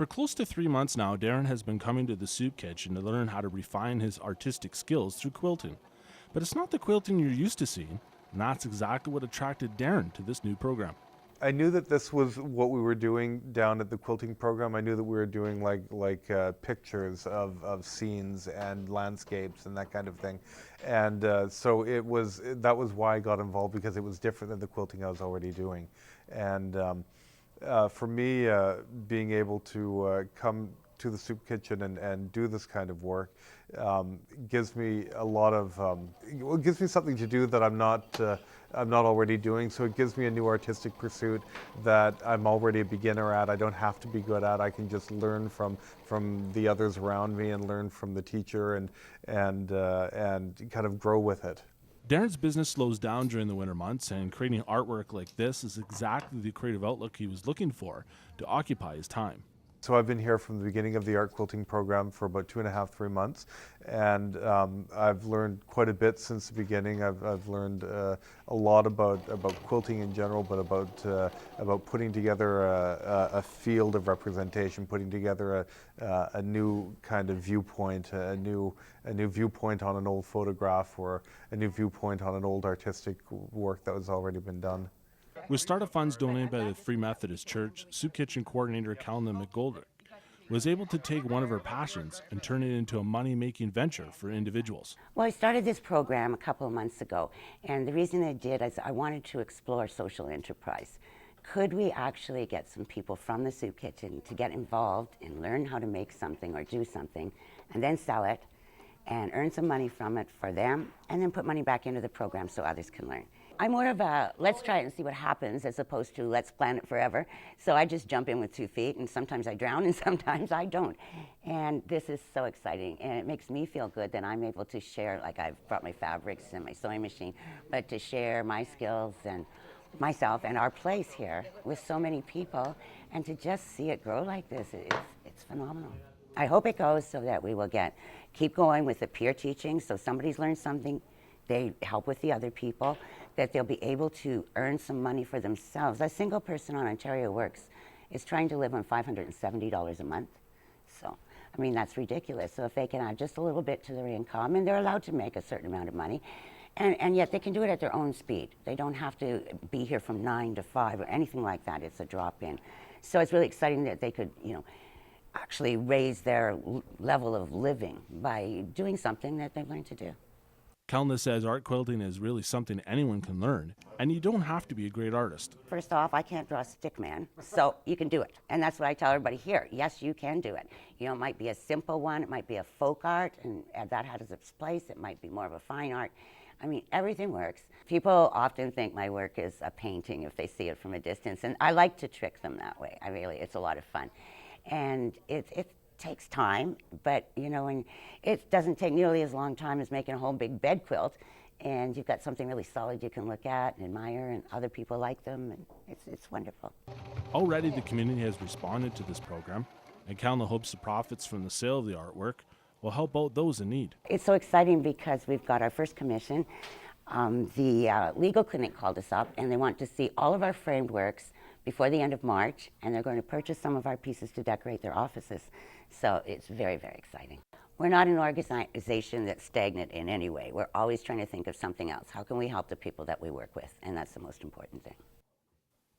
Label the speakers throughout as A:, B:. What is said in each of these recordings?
A: For close to 3 months now, Darren has been coming to the soup kitchen to learn how to refine his artistic skills through quilting. But it's not the quilting you're used to seeing, and that's exactly what attracted Darren to this new program.
B: I knew that this was what we were doing down at the quilting program. I knew that we were doing pictures of scenes and landscapes and that kind of thing, and so that was why I got involved, because it was different than the quilting I was already doing, and for me, being able to come to the soup kitchen and do this kind of work gives me a lot of it gives me something to do that I'm not already doing. So it gives me a new artistic pursuit that I'm already a beginner at. I don't have to be good at. I can just learn from the others around me and learn from the teacher and kind of grow with it.
A: Darren's business slows down during the winter months, and creating artwork like this is exactly the creative outlook he was looking for to occupy his time.
B: So I've been here from the beginning of the art quilting program for about 2.5, 3 months, and I've learned quite a bit since the beginning. I've learned a lot about quilting in general, but about putting together a field of representation, putting together a new kind of viewpoint, a new viewpoint on an old photograph, or a new viewpoint on an old artistic work that was already been done.
A: With startup funds donated by the Free Methodist Church, soup kitchen coordinator Callan McGoldrick was able to take one of her passions and turn it into a money-making venture for individuals.
C: Well, I started this program a couple of months ago, and the reason I did is I wanted to explore social enterprise. Could we actually get some people from the soup kitchen to get involved and learn how to make something or do something, and then sell it and earn some money from it for them, and then put money back into the program so others can learn? I'm more of a let's try it and see what happens, as opposed to let's plan it forever. So I just jump in with 2 feet, and sometimes I drown and sometimes I don't. And this is so exciting, and it makes me feel good that I'm able to share, like I've brought my fabrics and my sewing machine, but to share my skills and myself and our place here with so many people, and to just see it grow like this, it's phenomenal. I hope it goes so that we will keep going with the peer teaching, so somebody's learned something, they help with the other people, that they'll be able to earn some money for themselves. A single person on Ontario Works is trying to live on $570 a month. So, I mean, that's ridiculous. So if they can add just a little bit to their income, and they're allowed to make a certain amount of money, and yet they can do it at their own speed. They don't have to be here from 9 to 5 or anything like that. It's a drop-in. So it's really exciting that they could, actually raise their level of living by doing something that they've learned to do.
A: Callan says art quilting is really something anyone can learn, and you don't have to be a great artist.
C: First off, I can't draw a stick man, so you can do it. And that's what I tell everybody here. Yes, you can do it. It might be a simple one, it might be a folk art, and that has its place. It might be more of a fine art. I mean, everything works. People often think my work is a painting if they see it from a distance, and I like to trick them that way. It's a lot of fun. And it takes time, but and it doesn't take nearly as long time as making a whole big bed quilt, and you've got something really solid you can look at and admire, and other people like them, and it's wonderful.
A: Already the community has responded to this program, and Callan hopes the profits from the sale of the artwork will help out those in need.
C: It's so exciting because we've got our first commission. The legal clinic called us up, and they want to see all of our framed works before the end of March, and they're going to purchase some of our pieces to decorate their offices. So it's very, very exciting. We're not an organization that's stagnant in any way. We're always trying to think of something else. How can we help the people that we work with? And that's the most important thing.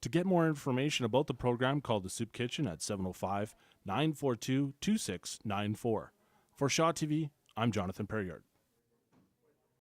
A: To get more information about the program, call the Soup Kitchen at 705-942-2694. For Shaw TV, I'm Jonathan Perryard.